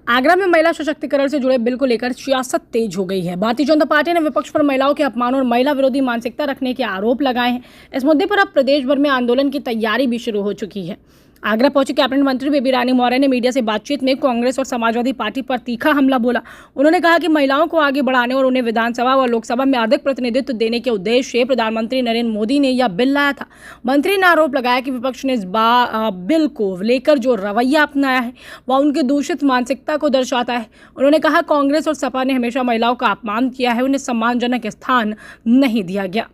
आगरा में महिला सशक्तिकरण से जुड़े बिल को लेकर सियासत तेज हो गई है। भारतीय जनता पार्टी ने विपक्ष पर महिलाओं के अपमान और महिला विरोधी मानसिकता रखने के आरोप लगाए हैं। इस मुद्दे पर अब प्रदेश भर में आंदोलन की तैयारी भी शुरू हो चुकी है। आगरा पहुंची कैबिनेट मंत्री बेबी रानी मौर्य ने मीडिया से बातचीत में कांग्रेस और समाजवादी पार्टी पर तीखा हमला बोला। उन्होंने कहा कि महिलाओं को आगे बढ़ाने और उन्हें विधानसभा व लोकसभा में अधिक प्रतिनिधित्व देने के उद्देश्य से प्रधानमंत्री नरेंद्र मोदी ने यह बिल लाया था। मंत्री ने आरोप लगाया कि विपक्ष ने इस बिल को लेकर जो रवैया अपनाया है वह उनकी दूषित मानसिकता को दर्शाता है। उन्होंने कहा कांग्रेस और सपा ने हमेशा महिलाओं का अपमान किया है, उन्हें सम्मानजनक स्थान नहीं दिया गया।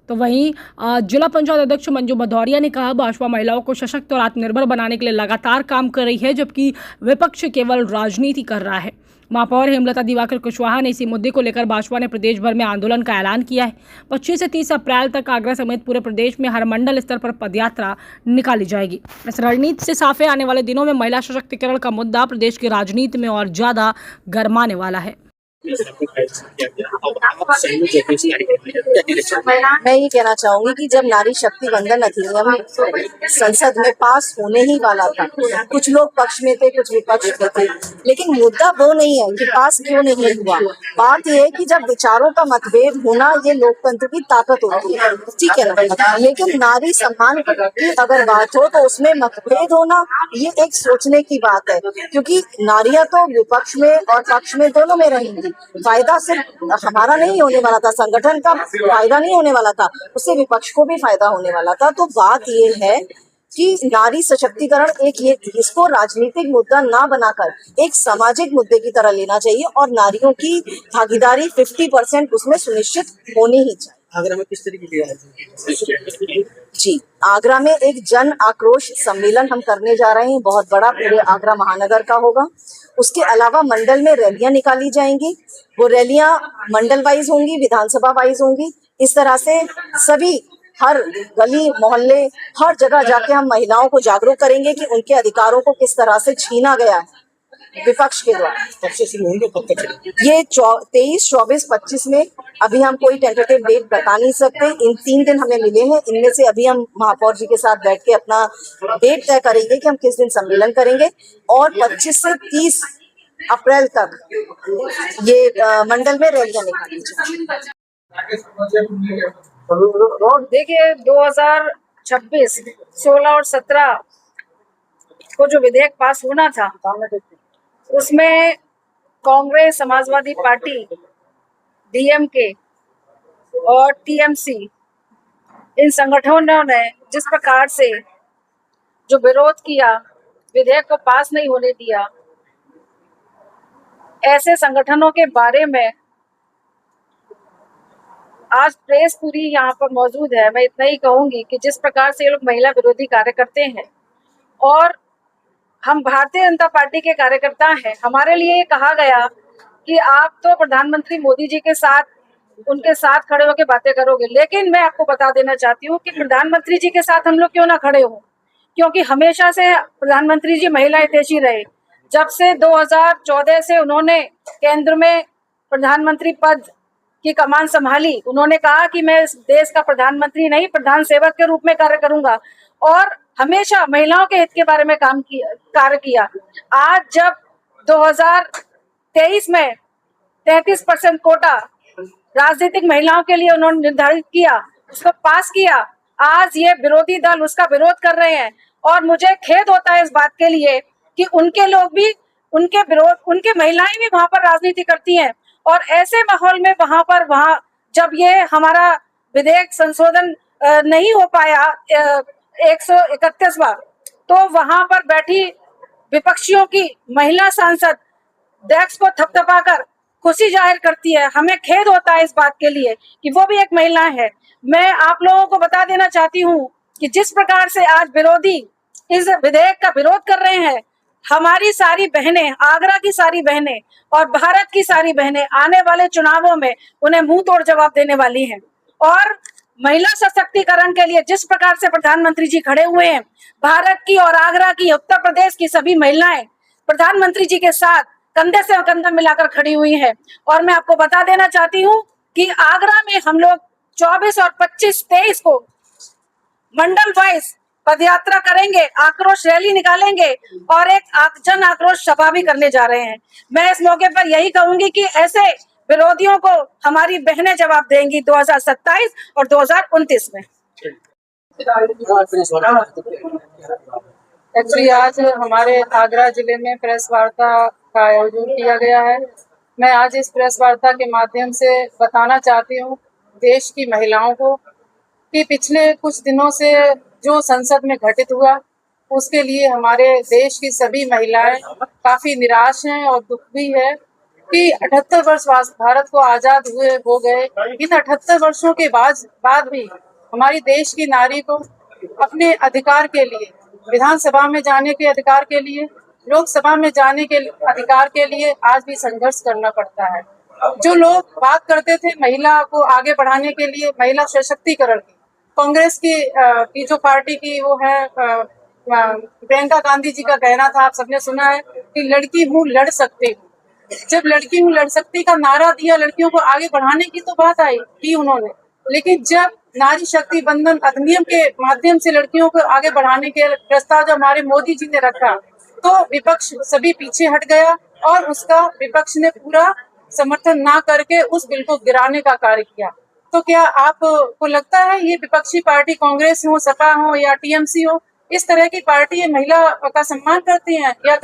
तो वहीं जिला पंचायत अध्यक्ष मंजू भदौरिया ने कहा भाजपा महिलाओं को सशक्त और आत्मनिर्भर बनाने के लिए लगातार काम कर रही है, जबकि विपक्ष केवल राजनीति कर रहा है। महापौर हेमलता दिवाकर कुशवाहा ने इसी मुद्दे को लेकर भाजपा ने प्रदेश भर में आंदोलन का ऐलान किया है। 25 से 30 अप्रैल तक आगरा समेत पूरे प्रदेश में हर मंडल स्तर पर पदयात्रा निकाली जाएगी। इस रणनीति से साफ है आने वाले दिनों में महिला सशक्तिकरण का मुद्दा प्रदेश की राजनीति में और ज्यादा गरमाने वाला है। मैं ये कहना चाहूंगी कि जब नारी शक्ति वंदन अधिनियम संसद में पास होने ही वाला था, कुछ लोग पक्ष में थे, कुछ विपक्ष में थे, लेकिन मुद्दा वो नहीं है कि पास क्यों नहीं हुआ। बात यह है कि जब विचारों का मतभेद होना ये लोकतंत्र की ताकत होती है, ठीक है ना। लेकिन नारी सम्मान की अगर बात हो तो उसमें मतभेद होना ये एक सोचने की बात है, क्योंकि नारियां तो विपक्ष में और पक्ष में दोनों में रहेंगी। फायदा सिर्फ हमारा नहीं होने वाला था, संगठन का फायदा नहीं होने वाला था, उससे विपक्ष को भी फायदा होने वाला था। तो बात ये है कि नारी सशक्तिकरण ये इसको राजनीतिक मुद्दा ना बनाकर एक सामाजिक मुद्दे की तरह लेना चाहिए और नारियों की भागीदारी 50% उसमें सुनिश्चित होनी ही चाहिए। आगरा में किस तरीके की जी, आगरा में एक जन आक्रोश सम्मेलन हम करने जा रहे हैं, बहुत बड़ा, पूरे आगरा महानगर का होगा। उसके अलावा मंडल में रैलियां निकाली जाएंगी, वो रैलियां मंडल वाइज होंगी, विधानसभा वाइज होंगी। इस तरह से सभी हर गली मोहल्ले हर जगह जाके हम महिलाओं को जागरूक करेंगे कि उनके अधिकारों को किस तरह से छीना गया है विपक्ष के द्वारा। कब से शुरू होंगे, कब तक? ये 23, 24, 25 में अभी हम कोई टेंटेटिव डेट बता नहीं सकते। इन 3 दिन हमें मिले हैं, इनमें से अभी हम महापौर जी के साथ बैठ के अपना डेट तय करेंगे कि हम किस दिन सम्मेलन करेंगे। और 25 से 30 अप्रैल तक ये मंडल में रैलियां निकाली जाएंगी। देखिए 2026, 16 और 17 को जो विधेयक पास होना था उसमें कांग्रेस, समाजवादी पार्टी, डीएमके और टीएमसी इन संगठनों ने जिस प्रकार से जो विरोध किया, विधेयक को पास नहीं होने दिया, ऐसे संगठनों के बारे में आज प्रेस पूरी यहाँ पर मौजूद है। मैं इतना ही कहूंगी कि जिस प्रकार से ये लोग महिला विरोधी कार्य करते हैं और हम भारतीय जनता पार्टी के कार्यकर्ता हैं, हमारे लिए ये कहा गया कि आप तो प्रधानमंत्री मोदी जी के साथ, उनके साथ खड़े होकर बातें करोगे, लेकिन मैं आपको बता देना चाहती हूँ कि प्रधानमंत्री जी के साथ हम लोग क्यों ना खड़े हों, क्योंकि हमेशा से प्रधानमंत्री जी महिला हितैषी रहे। जब से 2014 से उन्होंने केंद्र में प्रधानमंत्री पद की कमान संभाली, उन्होंने कहा कि मैं इस देश का प्रधानमंत्री नहीं, प्रधान सेवक के रूप में कार्य करूंगा और हमेशा महिलाओं के हित के बारे में कार्य किया। आज जब 2023 में 33% कोटा राजनीतिक महिलाओं के लिए उन्होंने निर्धारित किया, उसको पास किया, आज ये विरोधी दल उसका विरोध कर रहे हैं और मुझे खेद होता है इस बात के लिए कि उनके लोग भी, उनके महिलाएं भी वहां पर राजनीति करती हैं और ऐसे माहौल में वहां जब ये हमारा विधेयक संशोधन नहीं हो पाया 131वां, तो वहां पर बैठी विपक्षियों की महिला सांसद डेस्क को थपथपाकर खुशी जाहिर करती है। हमें खेद होता है इस बात के लिए कि वो भी एक महिला है। मैं आप लोगों को बता देना चाहती हूँ कि जिस प्रकार से आज विरोधी इस विधेयक का विरोध कर रहे हैं, हमारी सारी बहनें, आगरा की सारी बहनें और भारत की सारी बहनें आने वाले चुनावों में उन्हें मुंह तोड़ जवाब देने वाली हैं। और महिला सशक्तिकरण के लिए जिस प्रकार से प्रधानमंत्री जी खड़े हुए हैं, भारत की और आगरा की, उत्तर प्रदेश की सभी महिलाएं प्रधानमंत्री जी के साथ कंधे से कंधा मिलाकर खड़ी हुई हैं। और मैं आपको बता देना चाहती हूँ कि आगरा में हम लोग 24 और 25, 23 को मंडल वाइज पद यात्रा करेंगे, आक्रोश रैली निकालेंगे और एक जन आक्रोश सभा भी करने जा रहे हैं। मैं इस मौके पर यही कहूंगी कि ऐसे विरोधियों को हमारी बहनें जवाब देंगी 2027 और 2029 में। एक्चुअली आज हमारे आगरा जिले में प्रेस वार्ता का आयोजन किया गया है। मैं आज इस प्रेस वार्ता के माध्यम से बताना चाहती हूँ देश की महिलाओं को कि पिछले कुछ दिनों से जो संसद में घटित हुआ उसके लिए हमारे देश की सभी महिलाएं काफी निराश हैं और दुख भी है कि 78 वर्ष भारत को आजाद हुए हो गए। इन 78 वर्षों के बाद भी हमारी देश की नारी को अपने अधिकार के लिए, विधानसभा में जाने के अधिकार के लिए, लोकसभा में जाने के अधिकार के लिए आज भी संघर्ष करना पड़ता है। जो लोग बात करते थे महिला को आगे बढ़ाने के लिए, महिला सशक्तिकरण की, कांग्रेस की जो पार्टी की वो है प्रियंका गांधी जी का कहना था, आप सबने सुना है कि लड़की हूँ लड़ सकती हूँ। जब लड़की हूँ लड़ सकती का नारा दिया, लड़कियों को आगे बढ़ाने की तो बात आई की उन्होंने, लेकिन जब नारी शक्ति बंधन अधिनियम के माध्यम से लड़कियों को आगे बढ़ाने के प्रस्ताव जो हमारे मोदी जी ने रखा तो विपक्ष सभी पीछे हट गया और उसका विपक्ष ने पूरा समर्थन ना करके उस बिल को गिराने का कार्य किया। तो क्या आपको लगता है ये विपक्षी पार्टी कांग्रेस हो, सपा हो या टीएमसी हो, इस तरह की पार्टी महिला का सम्मान करती हैं या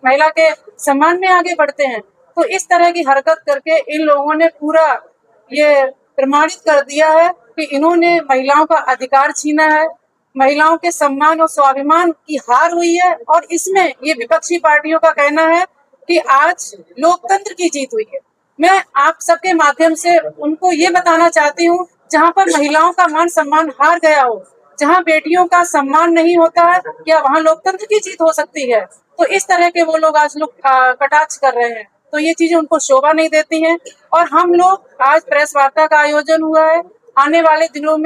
महिला के सम्मान में आगे बढ़ते हैं? तो इस तरह की हरकत करके इन लोगों ने पूरा ये प्रमाणित कर दिया है कि इन्होंने महिलाओं का अधिकार छीना है, महिलाओं के सम्मान और स्वाभिमान की हार हुई है। और इसमें ये विपक्षी पार्टियों का कहना है कि आज लोकतंत्र की जीत हुई है। मैं आप सबके माध्यम से उनको ये बताना चाहती हूँ, जहाँ पर महिलाओं का मान सम्मान हार गया हो, जहाँ बेटियों का सम्मान नहीं होता है, क्या वहाँ लोकतंत्र की जीत हो सकती है? तो इस तरह के वो लोग आज कटाक्ष कर रहे हैं, तो ये चीजें उनको शोभा नहीं देती हैं। और हम लोग आज प्रेस वार्ता का आयोजन हुआ है, आने वाले दिनों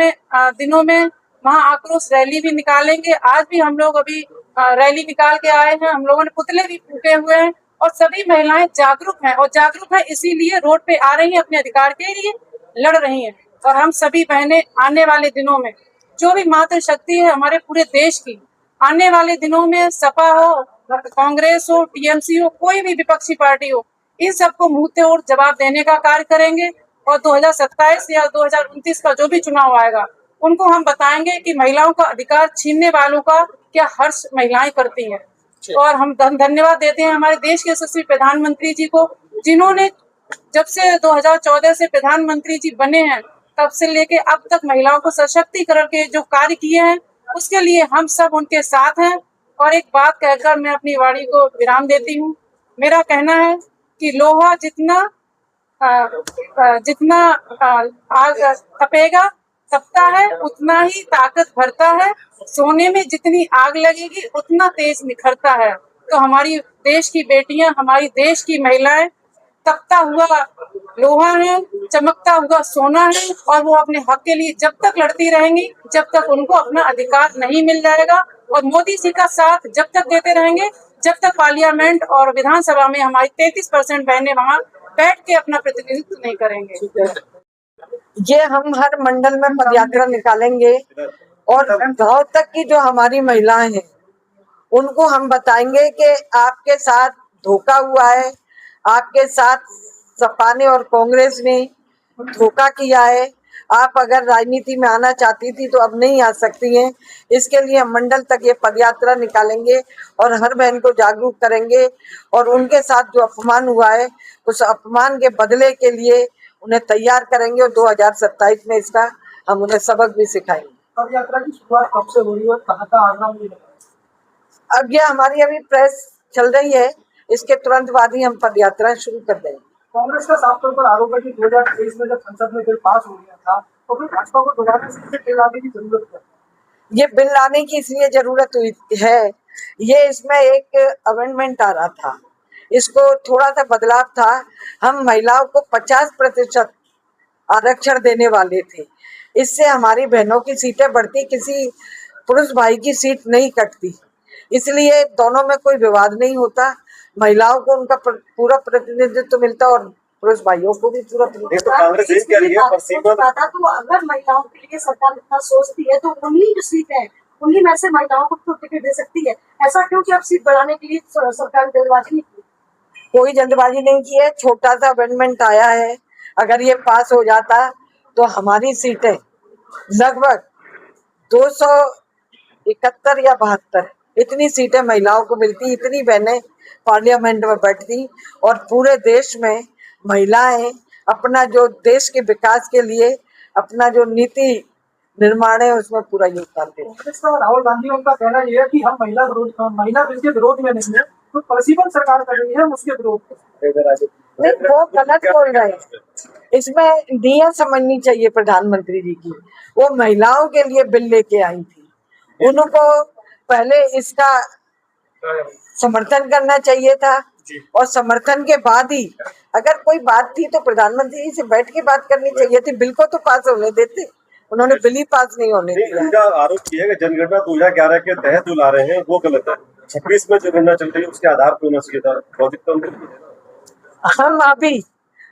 में वहाँ आक्रोश रैली भी निकालेंगे। आज भी हम लोग अभी रैली निकाल के आए हैं, हम लोगों ने पुतले भी फूके हुए हैं और सभी महिलाएं जागरूक हैं और जागरूक है इसीलिए रोड पे आ रही हैं, अपने अधिकार के लिए लड़ रही हैं। और हम सभी बहनें आने वाले दिनों में जो भी मातृशक्ति है हमारे पूरे देश की, आने वाले दिनों में सपा हो, कांग्रेस हो, टीएमसी हो, कोई भी विपक्षी पार्टी हो, इन सबको मुंह तोड़ जवाब देने का कार्य करेंगे। और 2027 या 2029 का जो भी चुनाव आएगा उनको हम बताएंगे कि महिलाओं का अधिकार छीनने वालों का क्या हर्ष महिलाएं करती हैं। और हम धन्यवाद देते हैं हमारे देश के यशस्वी प्रधानमंत्री जी को, जिन्होंने जब से 2014 से प्रधानमंत्री जी बने हैं तब से लेके अब तक महिलाओं को सशक्तिकरण के जो कार्य किए हैं उसके लिए हम सब उनके साथ हैं। और एक बात कहकर मैं अपनी वाणी को विराम देती हूँ। मेरा कहना है कि लोहा जितना आग तपेगा तपता है उतना ही ताकत भरता है, सोने में जितनी आग लगेगी उतना तेज निखरता है। तो हमारी देश की बेटियां, हमारी देश की महिलाएं तपता हुआ लोहा है, चमकता हुआ सोना है और वो अपने हक के लिए जब तक लड़ती रहेंगी जब तक उनको अपना अधिकार नहीं मिल जाएगा। और मोदी जी का साथ जब तक देते रहेंगे जब तक पार्लियामेंट और विधानसभा में हमारी 33% बहनें वहाँ बैठ के अपना प्रतिनिधित्व नहीं करेंगे। ये हम हर मंडल में पदयात्रा निकालेंगे और गांव तक की जो हमारी महिलाएं हैं उनको हम बताएंगे कि आपके साथ धोखा हुआ है, आपके साथ सपा ने और कांग्रेस ने धोखा किया है। आप अगर राजनीति में आना चाहती थी तो अब नहीं आ सकती हैं। इसके लिए हम मंडल तक ये पदयात्रा निकालेंगे और हर बहन को जागरूक करेंगे और उनके साथ जो अपमान हुआ है उस अपमान के बदले के लिए उन्हें तैयार करेंगे और 2027 में इसका हम उन्हें सबक भी सिखाएंगे। पदयात्रा की शुरुआत कब से हो रही है, कहाँ का आगाम? अब ये हमारी अभी प्रेस चल रही है, इसके तुरंत बाद ही हम पदयात्रा शुरू कर देंगे। कांग्रेस का साफ तौर पर आरोप है कि 2023 में जब संसद में बिल पास हो गया था तो फिर भाजपा को दोबारा से बिल लाने की जरूरत है। ये बिल लाने की इसलिए जरूरत हुई है, ये इसमें एक अमेंडमेंट आ रहा था, इसको थोड़ा सा बदलाव था। हम महिलाओं को 50% आरक्षण देने वाले थे, इससे हमारी बहनों की सीटें बढ़ती, किसी पुरुष भाई की सीट नहीं कटती, इसलिए दोनों में कोई विवाद नहीं होता। महिलाओं को उनका पूरा प्रतिनिधित्व मिलता और पुरुष भाइयों को भी पूरा प्रतिनिधित्व। कांग्रेस तो अगर महिलाओं के लिए सरकार इतना सोचती है तो उन्हीं जो सीटें उन्हीं में से महिलाओं को तो टिकट दे सकती है। ऐसा क्यों कि अब सीट बढ़ाने के लिए सरकार जल्दबाजी नहीं की? कोई जल्दबाजी नहीं की है, छोटा सा अमेंडमेंट आया है। अगर ये पास हो जाता तो हमारी सीटें लगभग 271 या 72 इतनी सीटें महिलाओं को मिलती, इतनी बहनें पार्लियामेंट में बैठती और पूरे देश में महिलाएं अपना जो देश के विकास के लिए अपना जो नीति निर्माण है उसमें पूरा योगदान देती। कांग्रेस का राहुल गांधी उनका कहना यह है कि हम महिला बिल के विरोध में नहीं है, तो प्रशिक्षण सरकार कर रही है उसके विरोध में। नहीं, वो गलत बोल रहे हैं। इसमें नीयत समझनी चाहिए प्रधानमंत्री जी की। वो महिलाओं के लिए बिल लेके आई थी, उनको पहले इसका समर्थन करना चाहिए था और समर्थन के बाद ही अगर कोई बात थी तो प्रधानमंत्री जी से बैठ के बात करनी चाहिए थी। बिल को तो पास होने देते, उन्होंने बिल ही पास नहीं होने दिया। उनका आरोप किया है कि जनगणना 2011 के तहत जो ला रहे हैं वो गलत है। 26 में जनगणना चल रही है उसके आधार पर होना चाहिए था। लॉजिक तो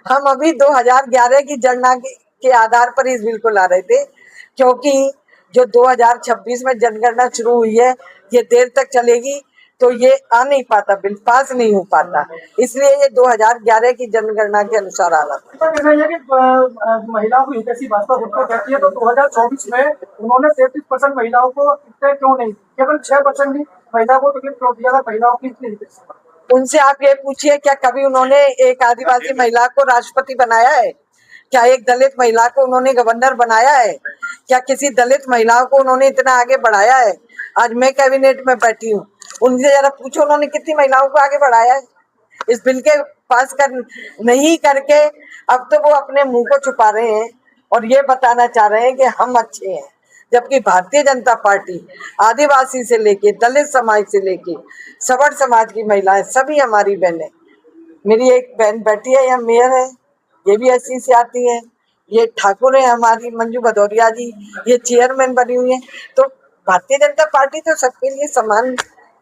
हम अभी 2011 की जनगणना के आधार पर इस बिल को ला रहे थे, क्योंकि जो 2026 में जनगणना शुरू हुई है ये देर तक चलेगी तो ये आ नहीं पाता, बिल पास नहीं हो पाता, इसलिए ये 2011 की जनगणना के अनुसार आ रहा था। तो कहना है कि महिलाओं को हितैषी भाजपा गुट कहती है, तो 2024 में उन्होंने 33% महिलाओं को टिकट क्यों नहीं दी? केवल 6% ही महिला को टिकट क्यों दिया? महिलाओं की इतनी हितैषी। उनसे आप ये पूछिए, क्या कभी उन्होंने एक आदिवासी महिला को राष्ट्रपति बनाया है? क्या एक दलित महिला को उन्होंने गवर्नर बनाया है? क्या किसी दलित महिला को उन्होंने इतना आगे बढ़ाया है? आज मैं कैबिनेट में बैठी हूँ, उनसे जरा पूछो उन्होंने कितनी महिलाओं को आगे बढ़ाया है? इस बिल के पास कर नहीं करके अब तो वो अपने मुंह को छुपा रहे हैं और ये बताना चाह रहे हैं कि हम अच्छे हैं, जबकि भारतीय जनता पार्टी आदिवासी से लेके दलित समाज से लेके सवर्ण समाज की महिलाएं सभी हमारी बहनें। मेरी एक बहन बैठी है यहाँ, मेयर है, ये भी एससी से आती है। ये ठाकुर है हमारी मंजू भदौरिया जी, ये चेयरमैन बनी हुई है। तो भारतीय जनता पार्टी तो सबके लिए समान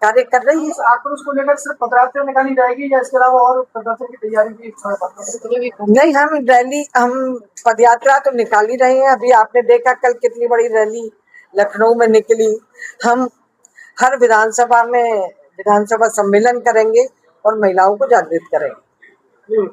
कार्य कर रही है। आक्रोश को लेकर सिर्फ पदयात्रा निकाली जाएगी या इसके अलावा और प्रदर्शन की तैयारी की? नहीं, हम पदयात्रा तो निकाल ही रहे हैं। अभी आपने देखा कल कितनी बड़ी रैली लखनऊ में निकली। हम हर विधानसभा में विधानसभा सम्मेलन करेंगे और महिलाओं को जागृत करेंगे।